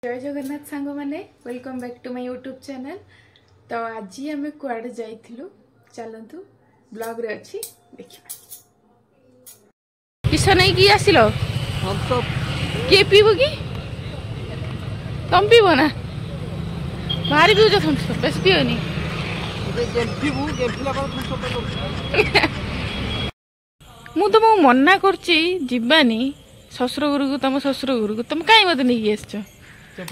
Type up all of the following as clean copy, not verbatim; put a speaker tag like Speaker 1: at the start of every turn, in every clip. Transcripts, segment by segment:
Speaker 1: जय जगन्नाथ सांग माने welcome back to my YouTube channel. तो आज आम कुआडे जाइथिलु चलंतु ब्लॉग रे अछि देखिबा। किस नहीं की आसिलो हम तो के पीबो की तुम पीबो ना भारी पीबो तुम सब बस पियो नी मु तो मना करची जिबानी ससुर गुरु को तुम ससुर गुरु को तुम काई मत नहीं आसछ
Speaker 2: चल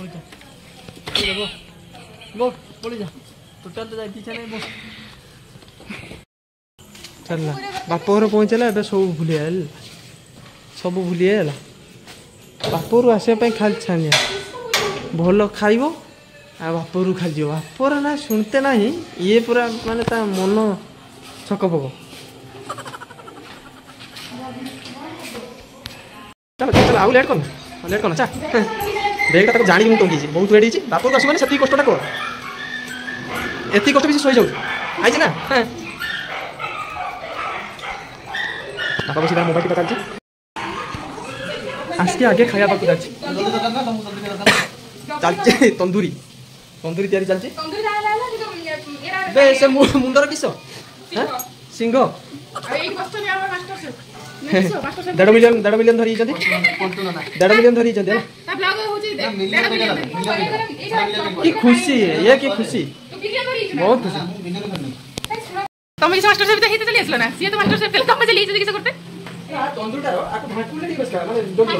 Speaker 2: बापर पहुँचला ए सब भूलिया सब भूलिए बापर आसपा खाली छानिया भल खाइब आ बापर खाली जा बापर ना शुणते ना ये पूरा माने ता मन छक पक चल चल आउ लेट करना चा बेगटा तक जानी टंगी बहुत वेट होती बापर आस से कष्टा कर एति कष्ट भी सही जाऊ आई ना बापा बस मोबाइल टिपा चलती आसके आगे खाया पाक चलती तंदूरी तंदूरी तैयारी चलती से मुंडर किस सिंह 1.5 मिलियन धरी 1.5 मिलियन धरी की खुशी ये की खुशी बहुत खुशी
Speaker 1: तुम इस मास्टर शेफ देखि चली आसलो ना सी तो मास्टर शेफ तुम चली जे किस करते
Speaker 2: तंदूरीटा आको भाकुले दी बस माने दोलो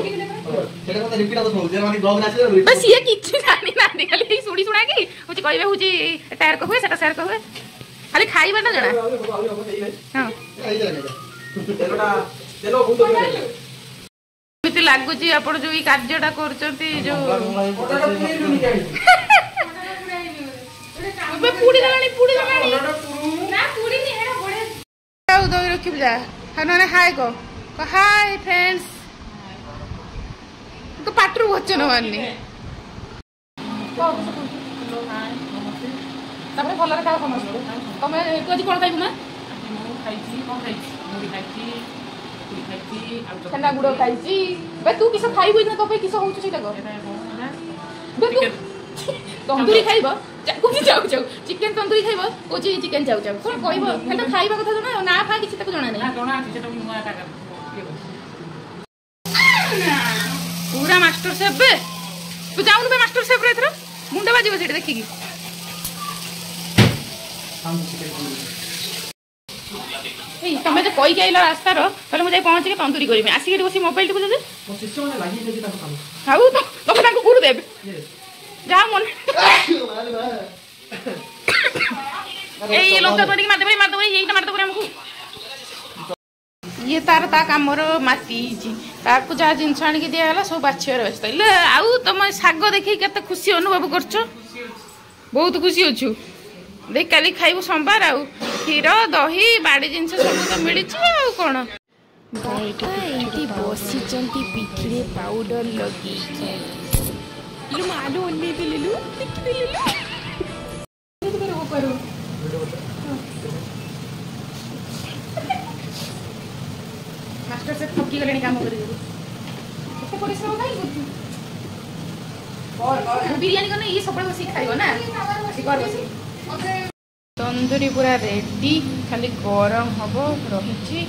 Speaker 2: सेटा तो रिपीट आतो जे माने ब्लॉग नाचे
Speaker 1: बस ये किछ जानी ना खाली सुडी सुना की होची कहबे होची टायर को हुए सेटा शेयर को हुए खाली खाइबा ना जणा हां
Speaker 2: तेलोटा तेलो बहुत
Speaker 1: मिते लागु जी आपण जो ई कार्यटा करचंती जो बे पूडी दलानी ना पूडी नहीं हेडा बड़े आउ दई रखिब जा हनने हाय को हाय फ्रेंड्स तो पाटरू वचन माननी तबरे भलरे का समझ तमे तू आज कोन खाइबु ना खाइची मुड़ी खाइची पुरी खाइची ठंडा गुड़ो खाइची बे तू किस खाइबु ना तो पे किस होउछ सेटा को बे तू तंदूरी खाइबो कोची जाऊ जाऊ चिकन तंदूरी खाइबो कोची चिकन जाऊ जाऊ कोन कहबो खाली खाइबा कथा ना ना फा किछ तक जणा नै जणा अछि सेटा नुआ ता कर पूरा मास्टर शेफ बे तू जाउन बे मास्टर शेफ रे थरो मुंडा बाजिबो सेटा देखि की ए तमे जे कोई गइला रास्ता रो पहले मु जाई पहुंच के तंदूरी करिमे आसी के बसी मोबाइल टिपु जे
Speaker 2: शिष्य माने लागि जे ताको काम
Speaker 1: हाउ तो तमे ताको गुरु देब जा मन ए लोग तो तोरी मारते भाई यही मारते पर हमको ये तार ता कामर माटी जी ताको जा जिंस आनी के दियाला सब बाछियर व्यस्त ले आउ तुम साग देखि केते खुशी अनुभव करछो बहुत खुशी होछु देख काली खाइबो सोमवार आउ खीर दही बाड़ी जिंस सब तो मिली छी आउ कोन एटी बसी चंती पिठरे पाउडर लगी लु मालू ओन्ने दे लेलु टिक दे लेलु मास्टर से थकी गलेनी काम करी एते परिश्रम काई करछु और बिरयानी कोने ये सब बसी खाइबो ना सिकर बसी तंदूरी पूरा रेडी खाली गरम हबो रहिची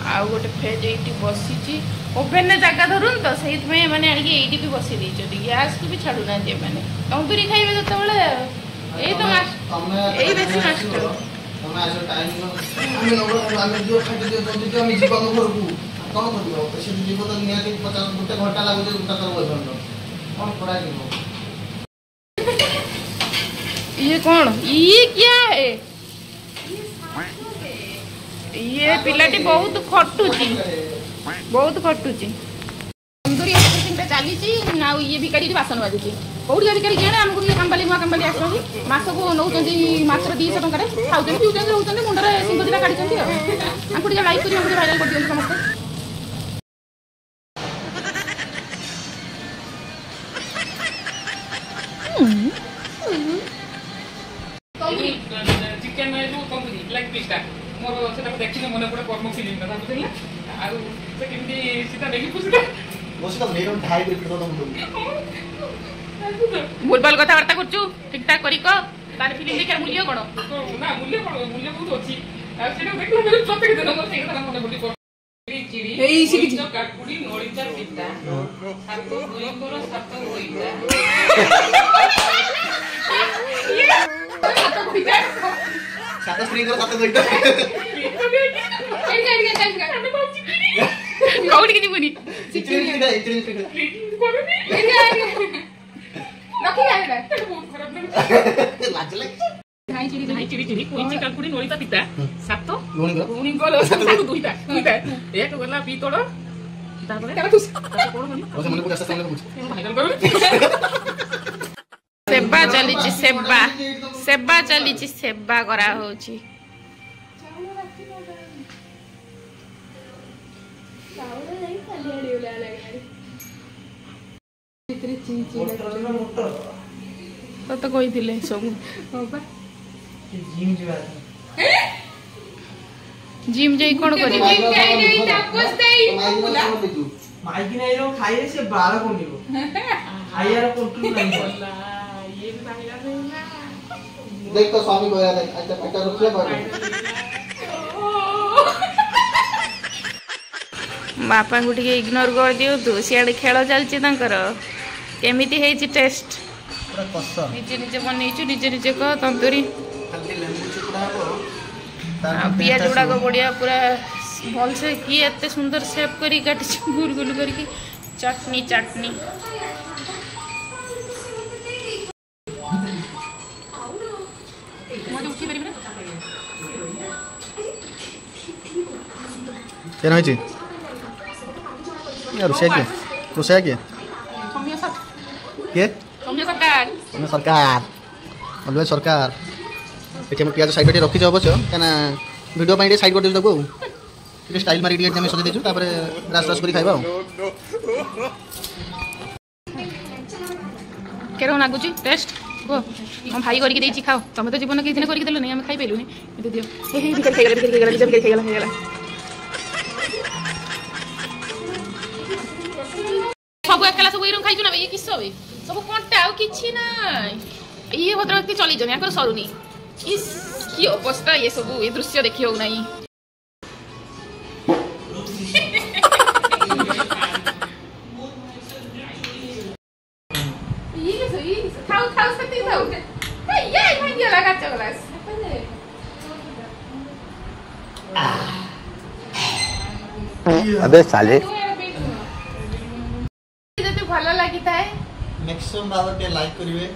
Speaker 1: आ गोटे फेज एटी बसीची ओपन ने जगह धरुन तो सही में माने आनी एटी भी बसी दी जदी गैस को भी छाडू ना जे माने तंदूरी खाइबे जते बेले ए तो ए देसी मास्टर
Speaker 2: तमे आजो टाइम हम जो खाइ दियो तो हम जीवन घर को कोन करबो तो से जीवन तो निया 50 घंटा लागो जे उता करबो कोन पड़ा दियो
Speaker 1: ये कौन ये क्या है ये पिलाटी बहुत खटुची तंदूरी एक्सप्रेसिंग चली ना ये भिकारी बासन बाजुची कौटी भिकारी जाने आमको ये कंबाली नुआ कंबाली आसुँच मासक नौ मात्र 200 टकर खाऊँ पीऊँ रोचे मुंडे सिंह दिटा काढ़ी आपको लाइक कर भाइराल कर दिखाँ समस्त चिकन तंदूरी लेग पीसटा मोर सेटा देखि मन पड़े कर्म फिल्म कथा बुझिला आ से केमती सीता देखि पुछला
Speaker 2: बस तो मेरो ढाई बिल तो तुम
Speaker 1: भूलभाल कथबार्ता करछु ठीक ठाक करी को तार फिल्म देखिया मूल्य कोन
Speaker 3: ना मूल्य बहुत अछि सेटा देखलो मेरे प्रत्येक दिन मोर सेटा मने बोली चिड़ी
Speaker 1: एई सिकी
Speaker 3: काकुड़ी नळिचा पिता सातो दुई कोर सातो होइता सातो होइता
Speaker 4: सातो स्त्री कोर सातो होइता
Speaker 1: कौड़ी की जीवनी
Speaker 4: चिड़ी
Speaker 3: कोनी
Speaker 1: रखी है
Speaker 3: बहुत खराब
Speaker 4: लाज लाग
Speaker 1: हाई चिड़ी
Speaker 3: कोइची काकुड़ी नळिचा पिता सातो
Speaker 4: लोणी
Speaker 3: उनी कोर सातो दुईता एक गला पी तोड़ तापर तारा तू कोन मन
Speaker 4: ओसे मने पुरा सामने पूछ
Speaker 3: भाइरल कर
Speaker 1: सेवा चलीची सेवा चलीची सेवा करा होची तो कोई थिले सब जिम जाई कोन करी
Speaker 2: माइक नहीं रो खाइए से 12 कोनिबो खाइयार कंट्रोल नहीं
Speaker 3: ये भी भाइरल होना
Speaker 4: देख तो स्वामी गोया देख अच्छा पेटा रुकिया कर
Speaker 1: बापा को टिके इग्नोर कर दियो तू सियाडे खेल चलची तंकर केमिति हेची टेस्ट
Speaker 4: पूरा कस
Speaker 1: निजे निजे बनैछु निजे को तंतुरी
Speaker 4: खाली लेमन चिपड़ा हो
Speaker 1: पियाज गुड़ाक बढ़िया पूरा भल से किए एते सुंदर सेप करी काटी गुल गुल करके चटनी
Speaker 4: केना होइछि यार रुसिया के सरकार अलवे सरकार एठी हम पियाज साइड पे रखि जाबो छ केना वीडियो पाइडे साइड कर देउ तको ये स्टाइल मारी डिएट में सजे देछु तापर रास करी खाइबा
Speaker 1: केरो लागुची टेस्ट को हम भाई करके देछि खाओ तमे तो जीवन के दिन करके देलो नहीं हम खाइ पेलुनी दे दियो हे बिकर खाइ गेला सब एकला सब इरम खाइछु ना ये किस सब सब कोनटा आ किछि ना ये भद्रवती चली जने याकर सरुनी इस की अवस्था ये सब ये दृश्य देखि हो नहीं खाओ सकती खाओ ये भाई ये लगा चगलास
Speaker 4: अबे साले
Speaker 1: जति भलो लागिता है
Speaker 4: मैक्सिमम बाबा के लाइक करिवे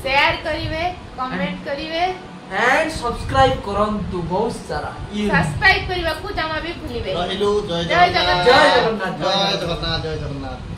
Speaker 1: शेयर करिवे कमेंट करिवे
Speaker 2: एंड सब्सक्राइब करंतु बहुत सारा
Speaker 1: सब्सक्राइब करबा को जमा भी भूलिबे
Speaker 4: रहलु जय
Speaker 1: जय जगन्नाथ
Speaker 4: जय जगन्नाथ